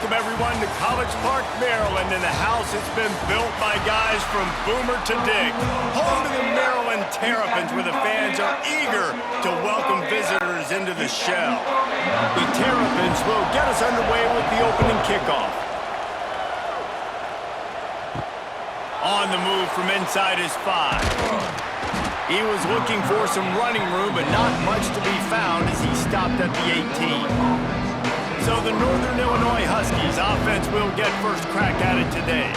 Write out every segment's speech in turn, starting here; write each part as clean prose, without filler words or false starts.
welcome everyone to College Park, Maryland, in a house that's been built by guys from Boomer to Dig. Home to the Maryland Terrapins, where the fans are eager to welcome visitors into the shell. The Terrapins will get us underway with the opening kickoff. On the move from inside his 5. He was looking for some running room, but not much to be found as he stopped at the 18. So the Northern Illinois Huskies offense will get first crack at it today.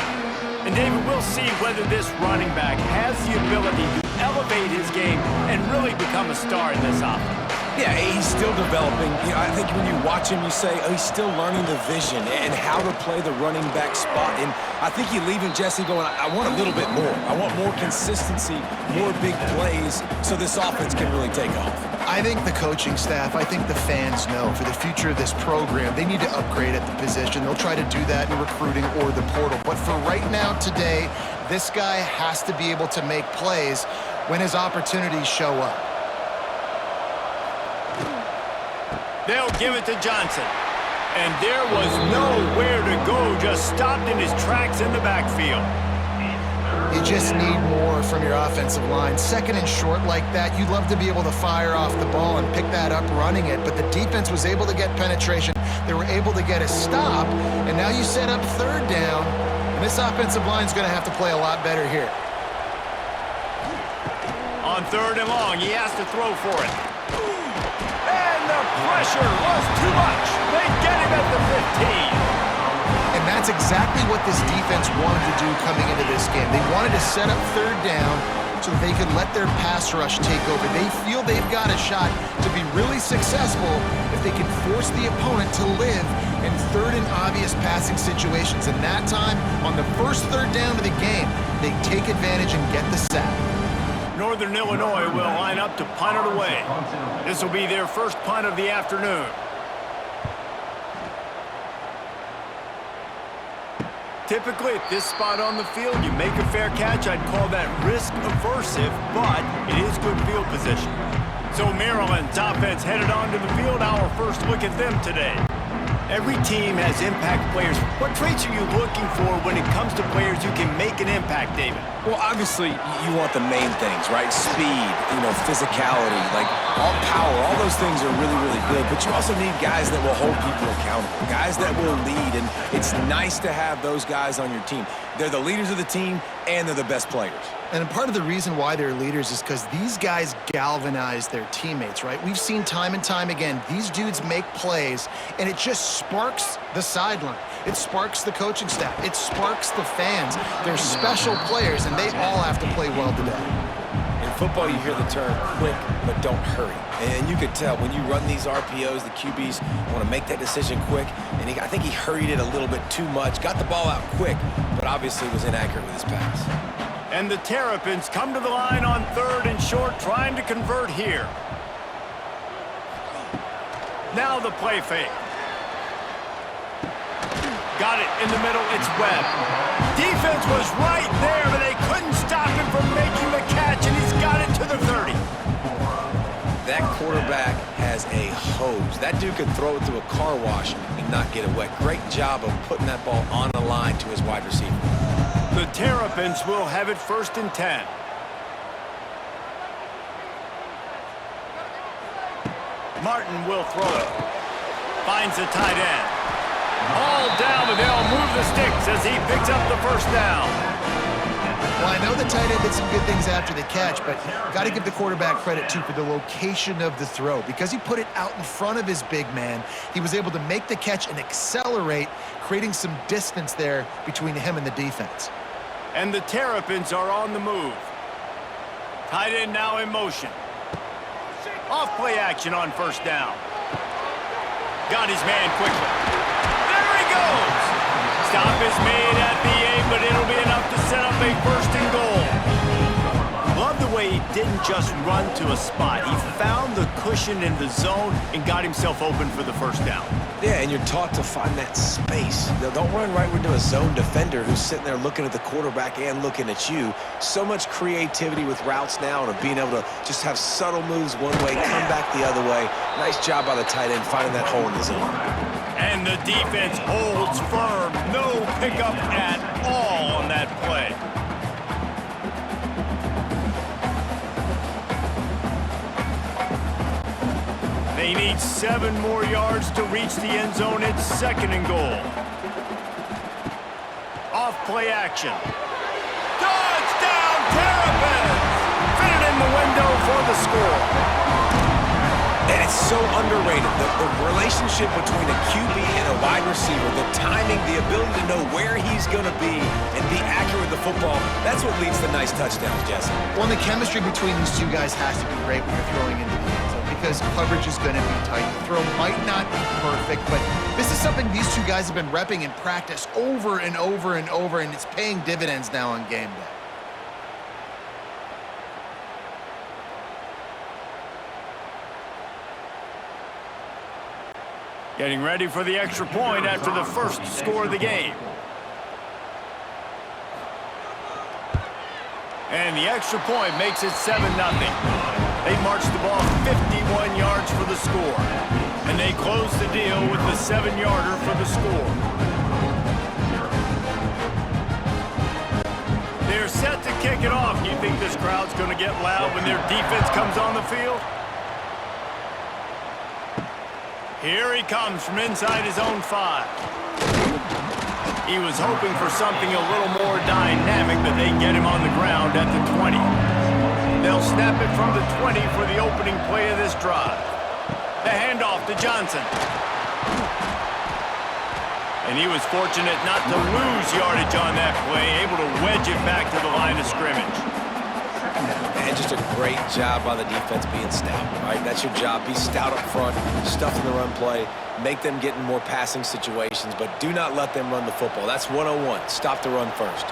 And David, we'll see whether this running back has the ability to elevate his game and really become a star in this offense. Yeah, he's still developing. I think when you watch him, you say, oh, he's still learning the vision and how to play the running back spot. And I think you leave him, Jesse, going, I want a little bit more. I want more consistency, more big plays, so this offense can really take off. I think the coaching staff, I think the fans know for the future of this program, they need to upgrade at the position. They'll try to do that in recruiting or the portal. But for right now, today, this guy has to be able to make plays when his opportunities show up. They'll give it to Johnson. And there was nowhere to go, just stopped in his tracks in the backfield. You just need more from your offensive line. Second and short like that, you'd love to be able to fire off the ball and pick that up running it, but the defense was able to get penetration. They were able to get a stop, and now you set up third down, and this offensive line's going to have to play a lot better here. On third and long, he has to throw for it. And the pressure was too much. They get him at the 15. And that's exactly what this defense wanted to do coming into this game. They wanted to set up third down so that they could let their pass rush take over. They feel they've got a shot to be really successful if they can force the opponent to live in third and obvious passing situations. And that time, on the first third down of the game, they take advantage and get the sack. Northern Illinois will line up to punt it away. This will be their first punt of the afternoon. Typically, at this spot on the field, you make a fair catch. I'd call that risk-aversive, but it is good field position. So Maryland's offense headed onto the field. Our first look at them today. Every team has impact players. What traits are you looking for when it comes to players who can make an impact, David? Well, obviously, you want the main things, right? Speed, physicality, like all power, all those things are really, really good. But you also need guys that will hold people accountable, guys that will lead. And it's nice to have those guys on your team. They're the leaders of the team, and they're the best players. And part of the reason why they're leaders is because these guys galvanize their teammates, right? We've seen time and time again, these dudes make plays, and it just sparks the sideline. It sparks the coaching staff. It sparks the fans. They're special players, and they all have to play well today. In football, you hear the term quick, but don't hurry. And you could tell when you run these RPOs, the QBs want to make that decision quick. And I think he hurried it a little bit too much, got the ball out quick, but obviously was inaccurate with his pass. And the Terrapins come to the line on third and short, trying to convert here. Now the play fake. Got it in the middle, it's Webb. Defense was right there, but they couldn't stop him from making the catch, and he's got it to the 30. That quarterback has a hose. That dude could throw it to a car wash and not get it wet. Great job of putting that ball on the line to his wide receiver. The Terrapins will have it first and 10. Martin will throw it. Finds the tight end. All down, but they'll move the sticks as he picks up the first down. Well, I know the tight end did some good things after the catch, but got to give the quarterback credit, too, for the location of the throw. Because he put it out in front of his big man, he was able to make the catch and accelerate, creating some distance there between him and the defense. And the Terrapins are on the move. Tight end now in motion. Off play action on first down. Got his man quickly. There he goes! Stop is made at the 8, but it'll be enough to set up a first and goal. Love the way he didn't just run to a spot. He found the cushion in the zone and got himself open for the first down. Yeah, and you're taught to find that space. Don't run right into a zone defender who's sitting there looking at the quarterback and looking at you. So much creativity with routes now and being able to just have subtle moves one way, come back the other way. Nice job by the tight end finding that hole in the zone. And And the defense holds firm. No pickup at all on that play. They need 7 more yards to reach the end zone. It's 2nd and goal. Off play action. Touchdown, Terrapins! Fit it in the window for the score. And it's so underrated. The relationship between a QB and a wide receiver, the timing, the ability to know where he's going to be and be accurate with the football, that's what leads to nice touchdowns, Jesse. Well, the chemistry between these two guys has to be great when you're throwing into the end zone because coverage is going to be tight. The throw might not be perfect, but this is something these two guys have been repping in practice over and over and over, and it's paying dividends now on game day. Getting ready for the extra point after the first score of the game. And the extra point makes it 7-0. They march the ball 51 yards for the score. And they close the deal with the 7-yarder for the score. They're set to kick it off. You think this crowd's going to get loud when their defense comes on the field? Here he comes from inside his own 5. He was hoping for something a little more dynamic, but they get him on the ground at the 20. They'll snap it from the 20 for the opening play of this drive. The handoff to Johnson. And he was fortunate not to lose yardage on that play, able to wedge it back to the line of scrimmage. And just a great job by the defense being stout, right? That's your job. Be stout up front, stuff in the run play, make them get in more passing situations, but do not let them run the football. That's 101. Stop the run first.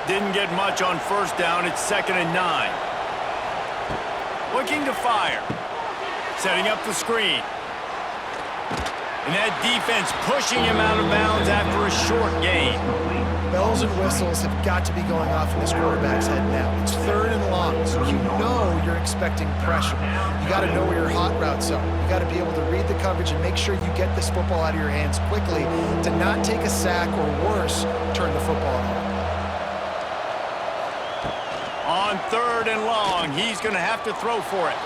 Didn't get much on first down. It's 2nd and 9. Looking to fire. Setting up the screen. And that defense pushing him out of bounds after a short gain. Bells and whistles have got to be going off in this quarterback's head now. It's 3rd and long, so you know you're expecting pressure. You got to know where your hot routes are. You got to be able to read the coverage and make sure you get this football out of your hands quickly to not take a sack or worse, turn the football over. On 3rd and long, he's going to have to throw for it.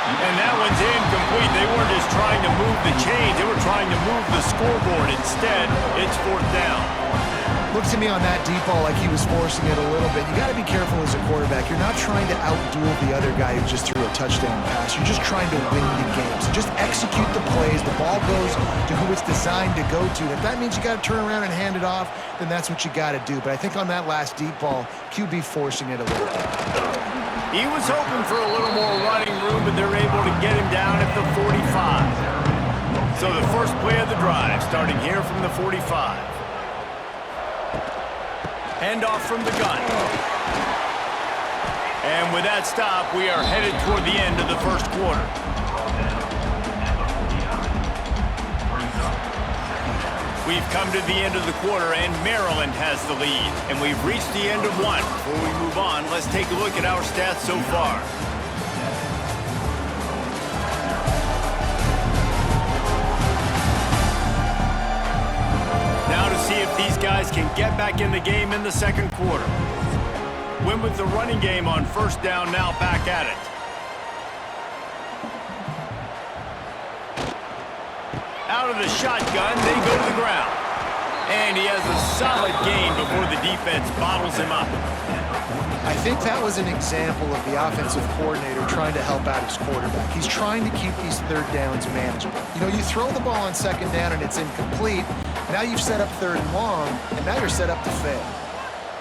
And that one's incomplete. They weren't just trying to move the chains. They were trying to move the scoreboard. Instead, it's 4th down. Looks to me on that deep ball like he was forcing it a little bit. You got to be careful as a quarterback. You're not trying to outduel the other guy who just threw a touchdown pass. You're just trying to win the game. So just execute the plays. The ball goes to who it's designed to go to. If that means you got to turn around and hand it off, then that's what you got to do. But I think on that last deep ball, QB forcing it a little bit. He was hoping for a little more running room, but they're able to get him down at the 45. So the first play of the drive, starting here from the 45. Handoff from the gun. And with that stop, we are headed toward the end of the first quarter. We've come to the end of the quarter, and Maryland has the lead. And we've reached the end of one. Before we move on, let's take a look at our stats so far. Now to see if these guys can get back in the game in the second quarter. Win with the running game on first down, now back at it. Out of the shotgun, they go to the ground. And he has a solid gain before the defense bottles him up. I think that was an example of the offensive coordinator trying to help out his quarterback. He's trying to keep these 3rd downs manageable. You know, you throw the ball on 2nd down and it's incomplete. Now you've set up 3rd and long, and now you're set up to fail.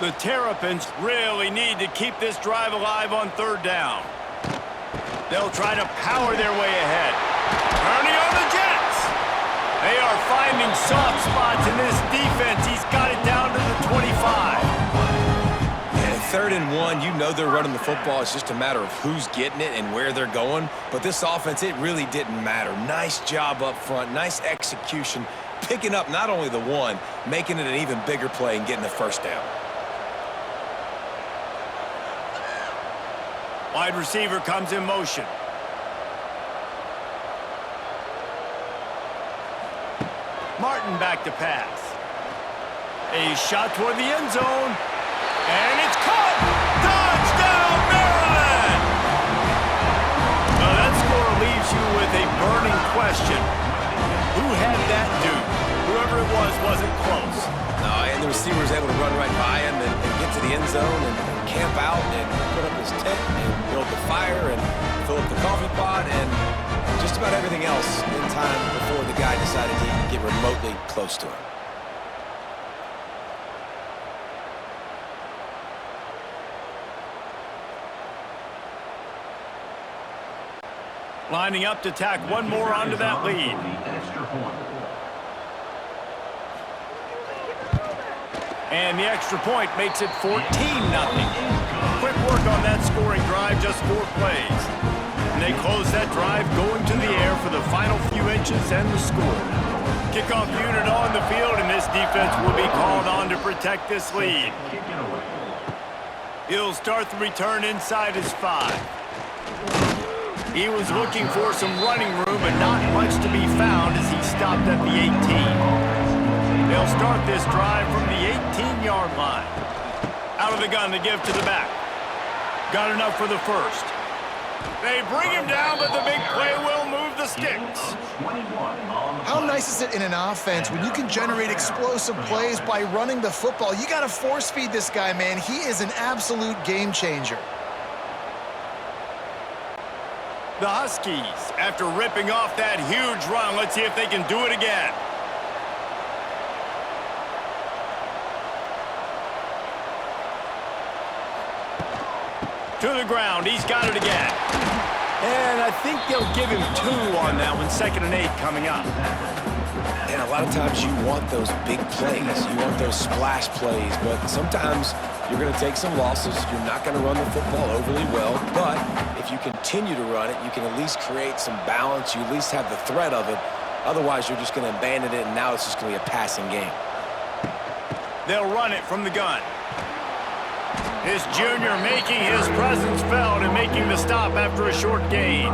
The Terrapins really need to keep this drive alive on 3rd down. They'll try to power their way ahead. Turning on the Jets. They are finding soft spots in this defense. He's got it down to the 25. And 3rd and 1, you know they're running the football. It's just a matter of who's getting it and where they're going. But this offense, it really didn't matter. Nice job up front, nice execution, picking up not only the one, making it an even bigger play and getting the first down. Wide receiver comes in motion. Martin back to pass. A shot toward the end zone. And it's caught! Touchdown, Maryland! Now that score leaves you with a burning question. Who had that dude? Whoever it was wasn't close. No, and the receiver was able to run right by him and get to the end zone and camp out and put up his tent and build the fire and fill up the coffee pot and just about everything else in time before the guy decided to even get remotely close to him. Lining up to tack one more onto that lead. And the extra point makes it 14-0. Quick work on that scoring drive, just 4 plays. And they close that drive going to the air for the final few inches and the score. Kickoff unit on the field, and this defense will be called on to protect this lead. He'll start the return inside his 5. He was looking for some running room, but not much to be found as he stopped at the 18. They'll start this drive from the 18-yard line. Out of the gun to give to the back. Got enough for the first. They bring him down, but the big play will move the sticks. How nice is it in an offense when you can generate explosive plays by running the football? You got to force feed this guy, man. He is an absolute game changer. The Huskies, after ripping off that huge run, let's see if they can do it again. To the ground, he's got it again. And I think they'll give him 2 on that one, 2nd and 8 coming up. And a lot of times you want those big plays. You want those splash plays, but sometimes you're going to take some losses. You're not going to run the football overly well, but if you continue to run it, you can at least create some balance. You at least have the threat of it. Otherwise, you're just going to abandon it, and now it's just going to be a passing game. They'll run it from the gun. This junior making his presence felt and making the stop after a short gain.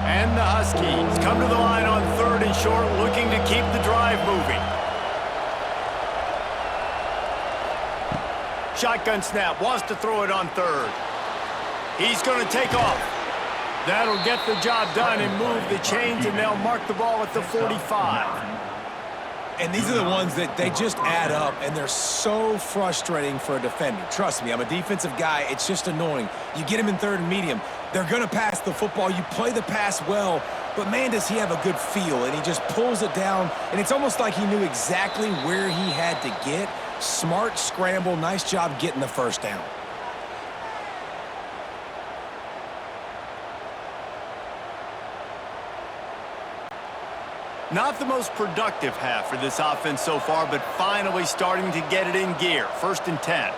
And the Huskies come to the line on 3rd and short, looking to keep the drive moving. Shotgun snap, wants to throw it on 3rd. He's going to take off. That'll get the job done and move the chains, and they'll mark the ball at the 45. And these are the ones that they just add up, and they're so frustrating for a defender. Trust me, I'm a defensive guy. It's just annoying. You get him in 3rd and medium. They're going to pass the football. You play the pass well, but, man, does he have a good feel, and he just pulls it down, and it's almost like he knew exactly where he had to get. Smart scramble. Nice job getting the first down. Not the most productive half for this offense so far, but finally starting to get it in gear. 1st and 10.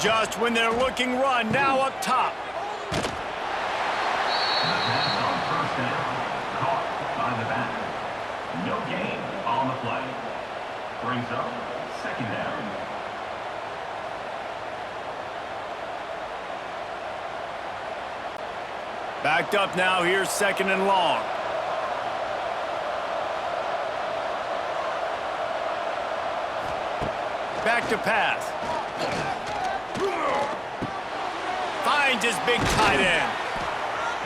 Just when they're looking run, now up top. Caught by the back. No gain on the play. Brings up 2nd down. Backed up now, here's 2nd and long. Back to pass. Finds his big tight end.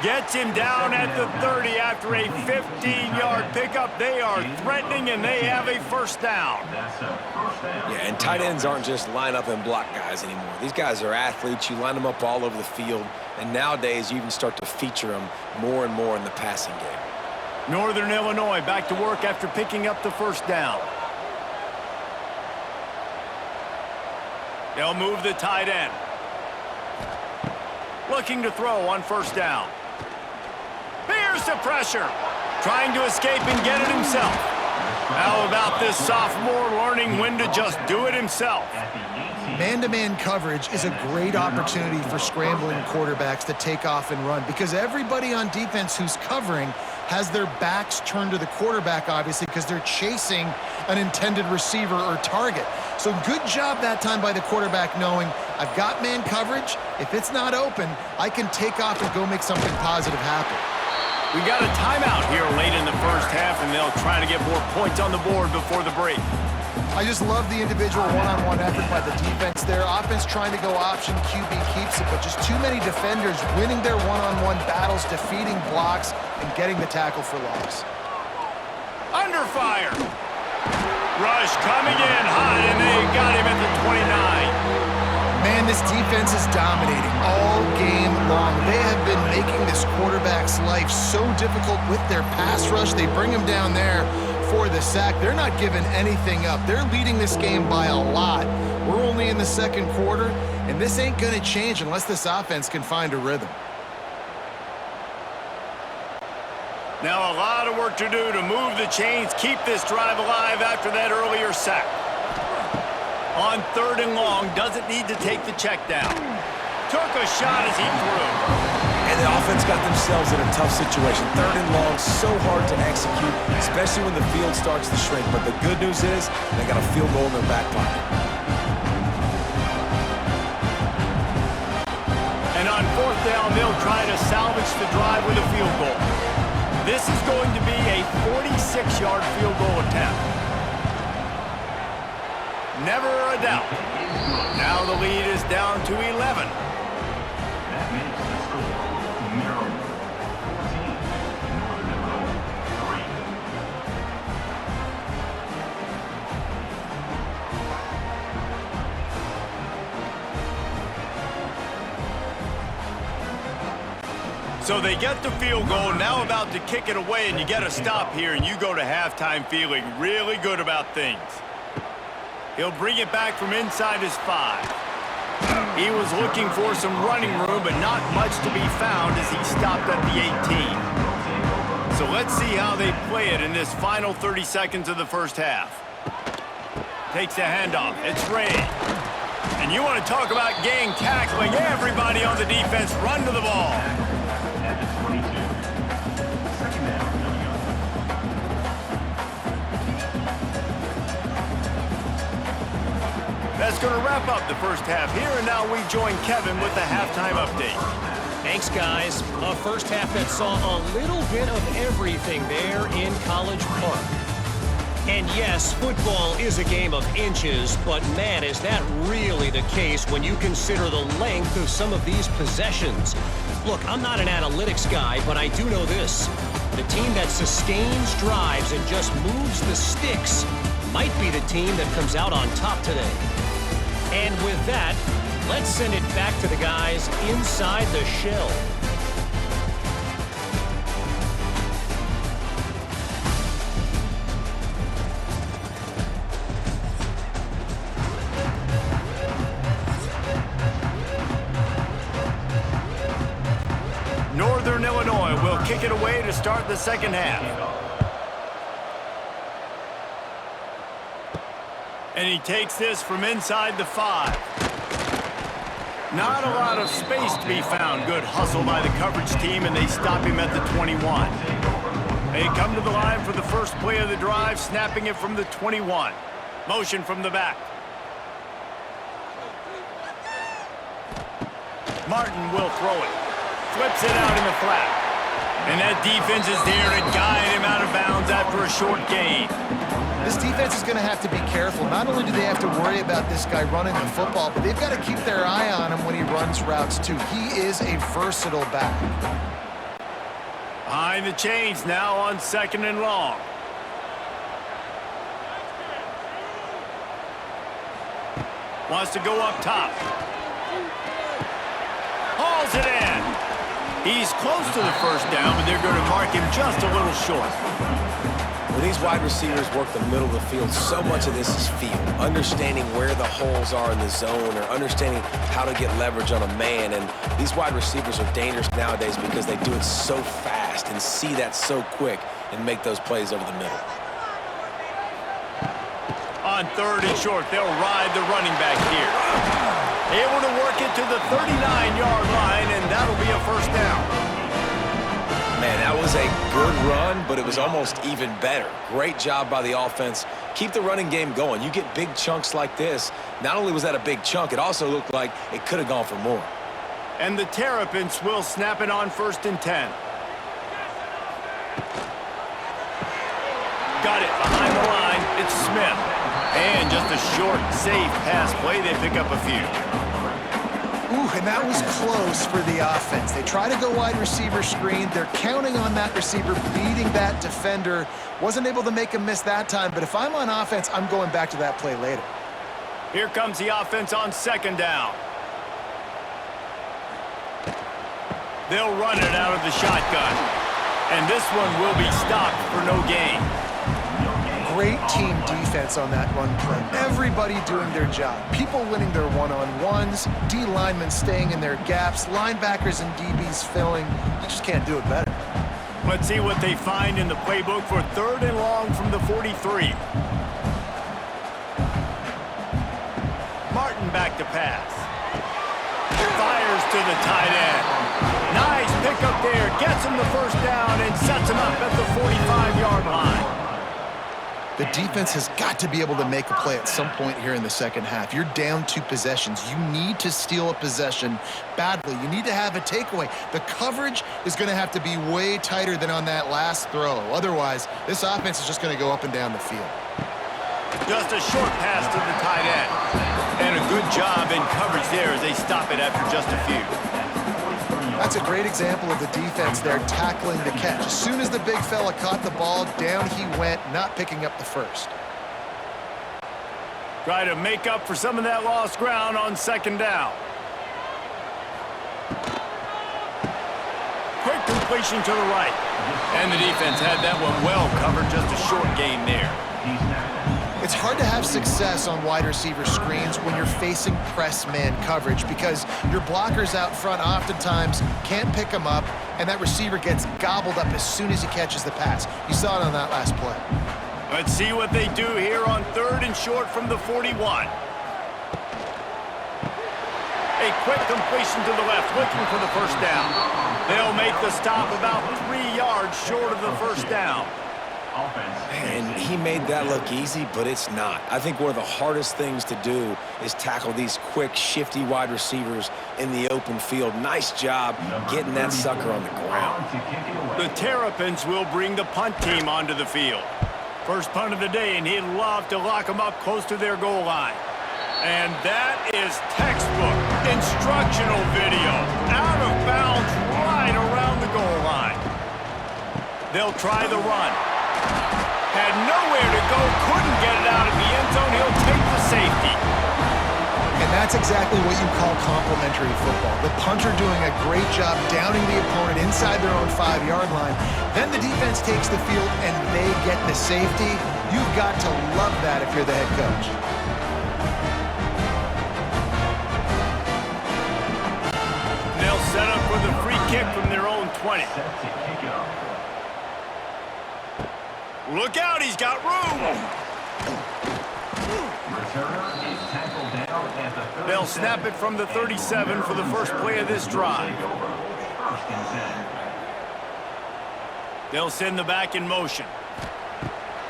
Gets him down at the 30 after a 15-yard pickup. They are threatening, and they have a 1st down. Yeah, and tight ends aren't just line up and block guys anymore. These guys are athletes. You line them up all over the field, and nowadays you even start to feature them more and more in the passing game. Northern Illinois back to work after picking up the 1st down. They'll move the tight end. Looking to throw on 1st down. Here's the pressure. Trying to escape and get it himself. How about this sophomore learning when to just do it himself? Man-to-man coverage is a great opportunity for scrambling quarterbacks to take off and run because everybody on defense who's covering has their backs turned to the quarterback, obviously, because they're chasing an intended receiver or target. So good job that time by the quarterback knowing I've got man coverage. If it's not open, I can take off and go make something positive happen. We got a timeout here late in the first half, and they'll try to get more points on the board before the break. I just love the individual one-on-one effort by the defense there. Offense trying to go option, QB keeps it, but just too many defenders winning their one-on-one battles, defeating blocks, and getting the tackle for loss. Under fire. Rush coming in hot, and they got him at the 29. Man, this defense is dominating all game long. They have been making this quarterback's life so difficult with their pass rush. They bring him down there for the sack. They're not giving anything up. They're leading this game by a lot. We're only in the second quarter, and this ain't going to change unless this offense can find a rhythm. Now a lot of work to do to move the chains, keep this drive alive after that earlier sack. On 3rd and long, doesn't need to take the check down. Took a shot as he threw. And the offense got themselves in a tough situation. 3rd and long, so hard to execute, especially when the field starts to shrink. But the good news is they got a field goal in their back pocket. And on 4th down, they'll try to salvage the drive with a field goal. This is going to be a 46-yard field goal attempt. Never a doubt. Now the lead is down to 11. That makes the score Maryland 14, Northern Illinois 3. So they get the field goal, now about to kick it away, and you get a stop here, and you go to halftime feeling really good about things. He'll bring it back from inside his 5. He was looking for some running room, but not much to be found as he stopped at the 18. So let's see how they play it in this final 30 seconds of the first half. Takes a handoff. It's Ray. And you want to talk about gang tackling. Everybody on the defense run to the ball. At the 22. Second down, That's going to wrap up the first half here, and now we join Kevin with the halftime update. Thanks, guys. A first half that saw a little bit of everything there in College Park. And yes, football is a game of inches, but man, is that really the case when you consider the length of some of these possessions. Look, I'm not an analytics guy, but I do know this. The team that sustains drives and just moves the sticks might be the team that comes out on top today. And with that, let's send it back to the guys inside the shell. Northern Illinois will kick it away to start the second half. And he takes this from inside the 5. Not a lot of space to be found. Good hustle by the coverage team, and they stop him at the 21. They come to the line for the first play of the drive, snapping it from the 21. Motion from the back. Martin will throw it. Flips it out in the flat. And that defense is there to guide him out of bounds after a short gain. This defense is going to have to be careful. Not only do they have to worry about this guy running the football, but they've got to keep their eye on him when he runs routes too. He is a versatile back. Behind the chains now on 2nd and long. Wants to go up top. Hauls it in. He's close to the first down, but they're going to mark him just a little short. When these wide receivers work the middle of the field, so much of this is feel. Understanding where the holes are in the zone or understanding how to get leverage on a man. And these wide receivers are dangerous nowadays because they do it so fast and see that so quick and make those plays over the middle. On 3rd and short, they'll ride the running back here. Able to work it to the 39-yard line, and that'll be a first down. Man, that was a good run, but it was almost even better. Great job by the offense. Keep the running game going. You get big chunks like this. Not only was that a big chunk, it also looked like it could have gone for more. And the Terrapins will snap it on 1st and 10. Got it behind the line. It's Smith. And just a short, safe pass play. They pick up a few. Ooh, and that was close for the offense. They try to go wide receiver screen. They're counting on that receiver beating that defender. Wasn't able to make him miss that time, but if I'm on offense, I'm going back to that play later. Here comes the offense on 2nd down. They'll run it out of the shotgun. And this one will be stopped for no gain. Great team defense on that run play. Everybody doing their job. People winning their one-on-ones, D linemen staying in their gaps, linebackers and DBs filling. You just can't do it better. Let's see what they find in the playbook for 3rd and long from the 43. Martin back to pass. Fires to the tight end. Nice pickup there. Gets him the first down and sets him up at the 45-yard line. The defense has got to be able to make a play at some point here in the second half. You're down 2 possessions. You need to steal a possession badly. You need to have a takeaway. The coverage is going to have to be way tighter than on that last throw. Otherwise, this offense is just going to go up and down the field. Just a short pass to the tight end. And a good job in coverage there as they stop it after just a few. That's a great example of the defense there tackling the catch. As soon as the big fella caught the ball, down he went, not picking up the first. Try to make up for some of that lost ground on 2nd down. Quick completion to the right. And the defense had that one well covered, just a short gain there. It's hard to have success on wide receiver screens when you're facing press man coverage because your blockers out front oftentimes can't pick them up, and that receiver gets gobbled up as soon as he catches the pass. You saw it on that last play. Let's see what they do here on 3rd and short from the 41. A quick completion to the left, looking for the first down. They'll make the stop about 3 yards short of the first down. And he made that look easy, but it's not. I think one of the hardest things to do is tackle these quick, shifty wide receivers in the open field. Nice job getting that sucker on the ground. The Terrapins will bring the punt team onto the field. First punt of the day, and he'd love to lock them up close to their goal line. And that is textbook instructional video. Out of bounds right around the goal line. They'll try the run. Had nowhere to go, couldn't get it out of the end zone. He'll take the safety. And that's exactly what you call complementary football. The punter doing a great job downing the opponent inside their own 5-yard line. Then the defense takes the field and they get the safety. You've got to love that if you're the head coach. They'll set up for the free kick from their own 20. Look out, he's got room. They'll snap it from the 37 for the first play of this drive. They'll send the back in motion.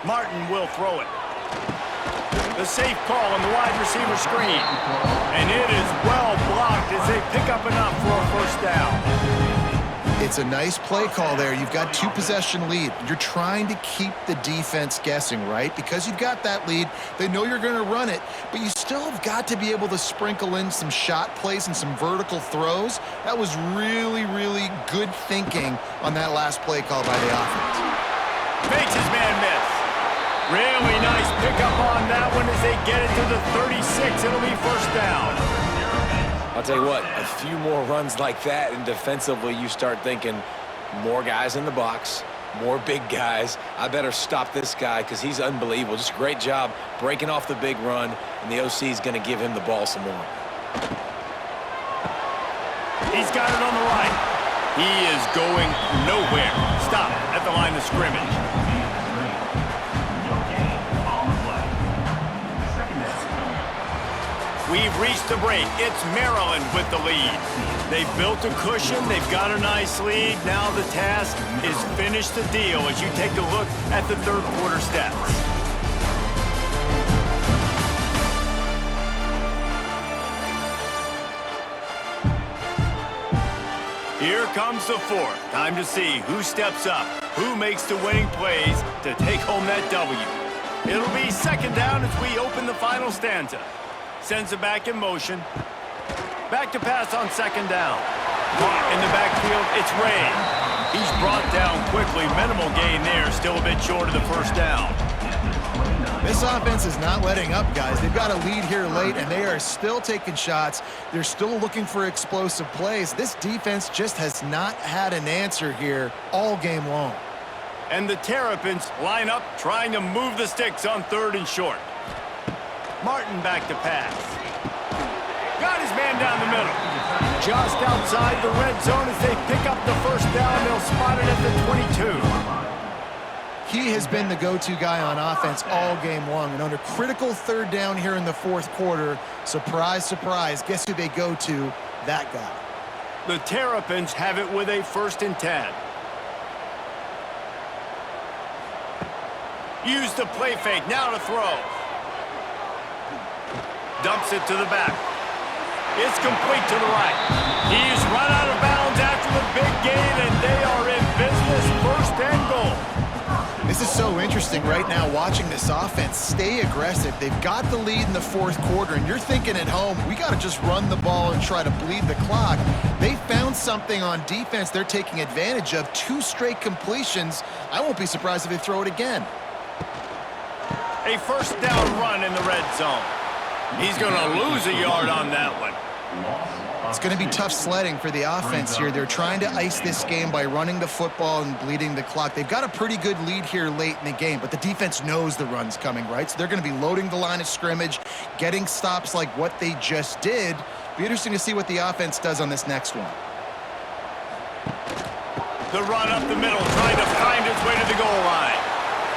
Martin will throw it. The safe call on the wide receiver screen. And it is well blocked as they pick up enough for a first down. It's a nice play call there. You've got 2-possession lead. You're trying to keep the defense guessing, right? Because you've got that lead, they know you're going to run it, but you still have got to be able to sprinkle in some shot plays and some vertical throws. That was really, really good thinking on that last play call by the offense. Makes his man miss. Really nice pickup on that one as they get it to the 36. It'll be first down. I'll tell you what, a few more runs like that, and defensively you start thinking more guys in the box, more big guys. I better stop this guy because he's unbelievable. Just a great job breaking off the big run, and the OC is going to give him the ball some more. He's got it on the right. He is going nowhere. Stop at the line of scrimmage. We've reached the break. It's Maryland with the lead. They've built a cushion. They've got a nice lead. Now the task is finish the deal as you take a look at the third quarter stats. Here comes the fourth. Time to see who steps up, who makes the winning plays to take home that W. It'll be second down as we open the final stanza. Sends it back in motion. Back to pass on second down. Caught in the backfield, it's Ray. He's brought down quickly. Minimal gain there, still a bit short of the first down. This offense is not letting up, guys. They've got a lead here late, and they are still taking shots. They're still looking for explosive plays. This defense just has not had an answer here all game long. And the Terrapins line up, trying to move the sticks on third and short. Martin back to pass. Got his man down the middle. Just outside the red zone as they pick up the first down. They'll spot it at the 22. He has been the go-to guy on offense all game long. And under critical third down here in the fourth quarter, surprise, surprise, guess who they go to? That guy. The Terrapins have it with a 1st and 10. Use the play fake, now to throw. Dumps it to the back. It's complete to the right. He's run out of bounds after the big gain, and they are in business, 1st and goal. This is so interesting right now watching this offense stay aggressive. They've got the lead in the fourth quarter, and you're thinking at home, we got to just run the ball and try to bleed the clock. They found something on defense they're taking advantage of. 2 straight completions. I won't be surprised if they throw it again. A first down run in the red zone. He's going to lose a yard on that one. It's going to be tough sledding for the offense here. They're trying to ice this game by running the football and bleeding the clock. They've got a pretty good lead here late in the game, but the defense knows the run's coming, right? So they're going to be loading the line of scrimmage, getting stops like what they just did. Be interesting to see what the offense does on this next one. The run up the middle, trying to find his way to the goal line.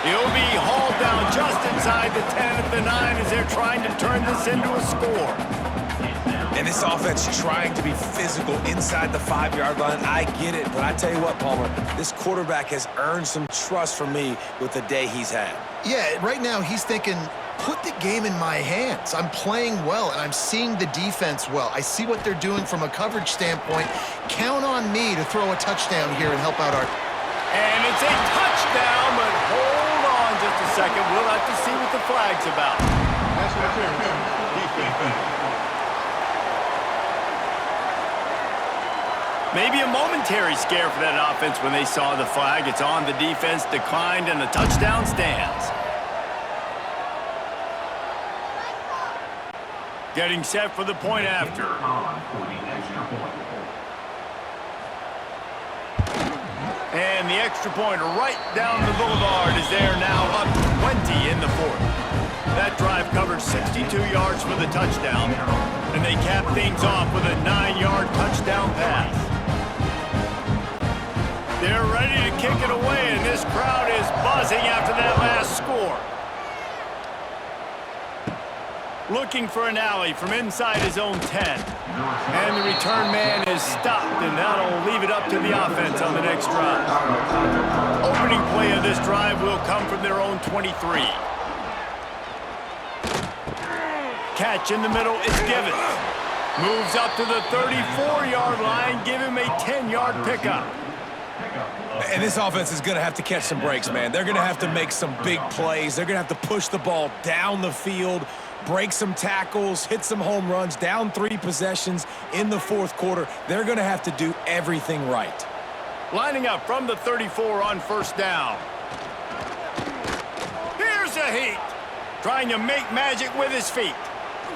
He'll be hauled down just inside the 10 at the 9 as they're trying to turn this into a score. And this offense trying to be physical inside the 5-yard line. I get it, but I tell you what, Palmer, this quarterback has earned some trust from me with the day he's had. Yeah, right now he's thinking, put the game in my hands. I'm playing well, and I'm seeing the defense well. I see what they're doing from a coverage standpoint. Count on me to throw a touchdown here and help out our... And it's a touchdown, but hold on just a second. We'll have to see what the flag's about. That's what defense. Maybe a momentary scare for that offense when they saw the flag. It's on, the defense declined, and the touchdown stands. Getting set for the point after. And the extra point right down the boulevard is there now, up 20 in the fourth. That drive covered 62 yards for the touchdown, and they cap things off with a 9-yard touchdown pass. They're ready to kick it away, and this crowd is buzzing after that last score. Looking for an alley from inside his own 10. And the return man is stopped, and that'll leave it up to the offense on the next drive. Opening play of this drive will come from their own 23. Catch in the middle is given. Moves up to the 34-yard line, give him a 10-yard pickup. And this offense is going to have to catch some breaks, man. They're going to have to make some big plays. They're going to have to push the ball down the field, break some tackles, hit some home runs, down 3 possessions in the fourth quarter. They're going to have to do everything right. Lining up from the 34 on first down. Here's a heat. Trying to make magic with his feet.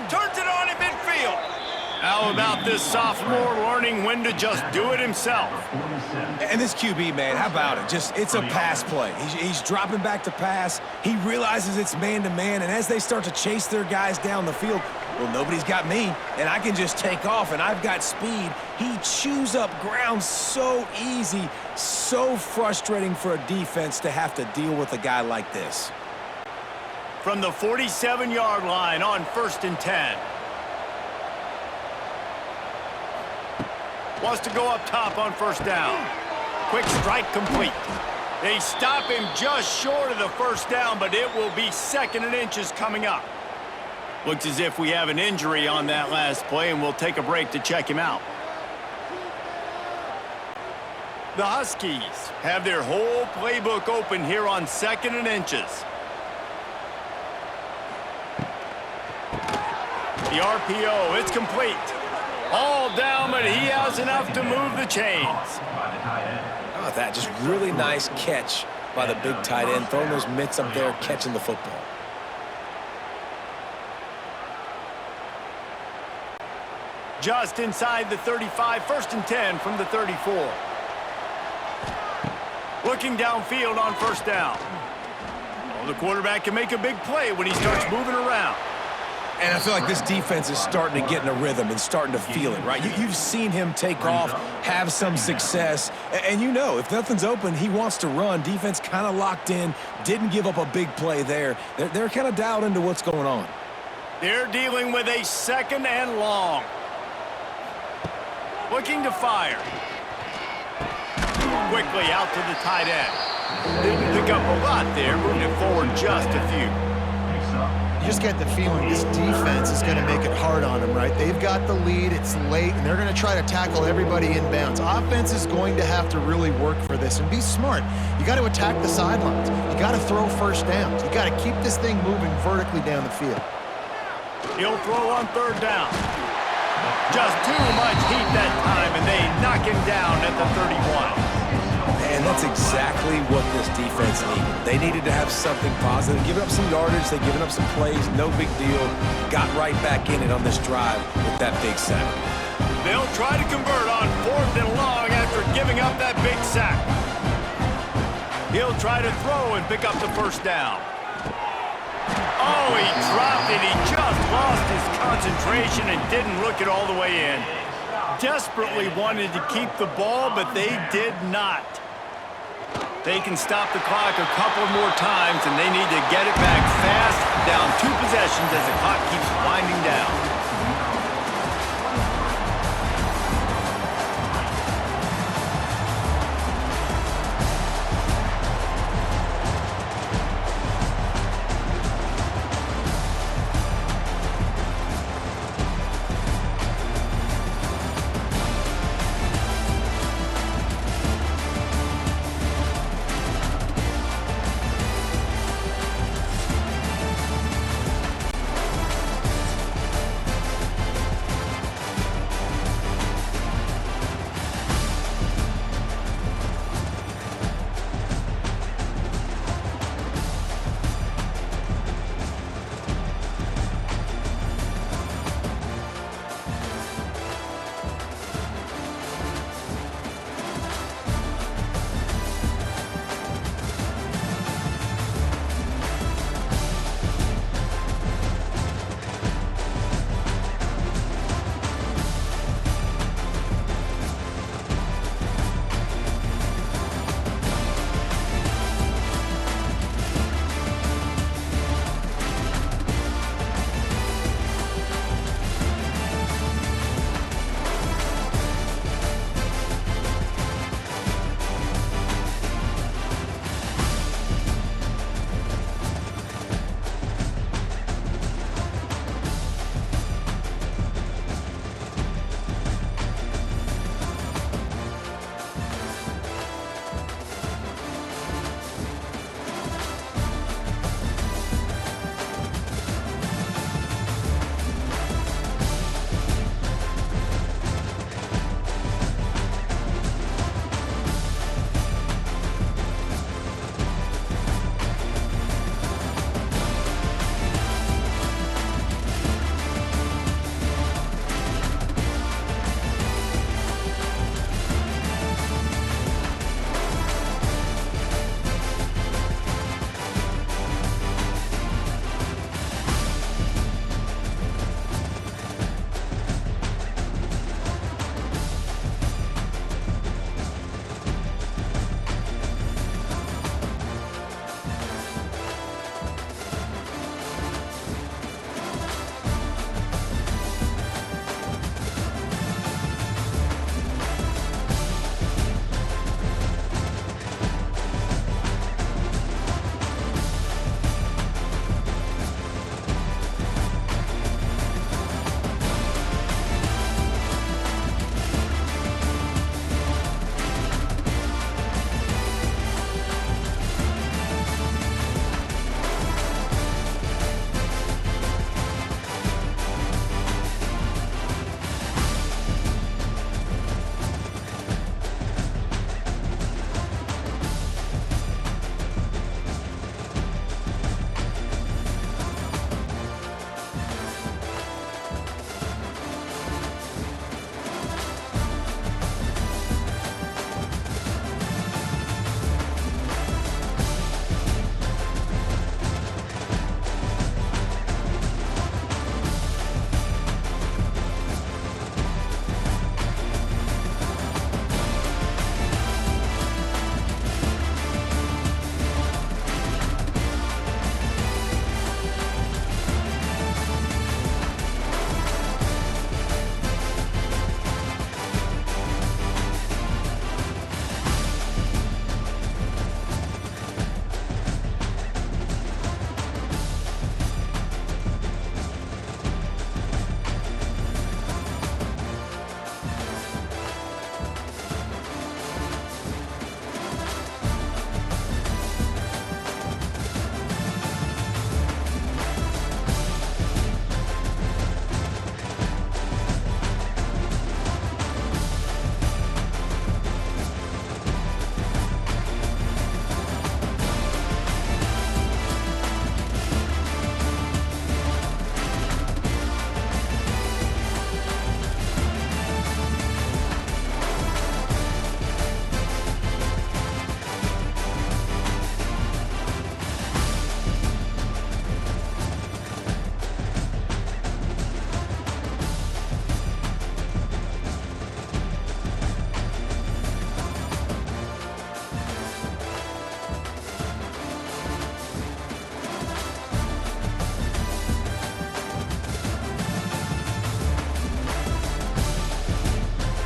Turns it on in midfield. How about this sophomore learning when to just do it himself? And this QB, man, how about it? It's a pass play. He's dropping back to pass. He realizes it's man-to-man, and as they start to chase their guys down the field, well, nobody's got me, and I can just take off, and I've got speed. He chews up ground so easy, so frustrating for a defense to have to deal with a guy like this. From the 47-yard line on 1st and 10. Wants to go up top on first down. Quick strike complete. They stop him just short of the first down, but it will be 2nd and inches coming up. Looks as if we have an injury on that last play, and we'll take a break to check him out. The Huskies have their whole playbook open here on 2nd and inches. The RPO, it's complete. All down, but he has enough to move the chains. How about that? Just really nice catch by the big tight end, throwing those mitts up there, catching the football. Just inside the 35, 1st and 10 from the 34. Looking downfield on first down. Well, the quarterback can make a big play when he starts moving around. And I feel like this defense is starting to get in a rhythm and starting to feel it, right? You've seen him take off, have some success, and you know if nothing's open, he wants to run. Defense kind of locked in, didn't give up a big play there. They're kind of dialed into what's going on. They're dealing with a 2nd and long. Looking to fire. Quickly out to the tight end. Didn't pick up a lot there, moving it forward just a few. You just get the feeling this defense is going to make it hard on them, right? They've got the lead, it's late, and they're going to try to tackle everybody inbounds. Offense is going to have to really work for this and be smart. You got to attack the sidelines. You got to throw first downs. You got to keep this thing moving vertically down the field. He'll throw on 3rd down. Just too much heat that time, and they knock him down at the 31. And that's exactly what this defense needed. They needed to have something positive. Giving up some yardage, they've given up some plays, no big deal. Got right back in it on this drive with that big sack. They'll try to convert on 4th and long after giving up that big sack. He'll try to throw and pick up the first down. Oh, he dropped it. He just lost his concentration and didn't look it all the way in. Desperately wanted to keep the ball, but they did not. They can stop the clock a couple more times, and they need to get it back fast, down 2 possessions as the clock keeps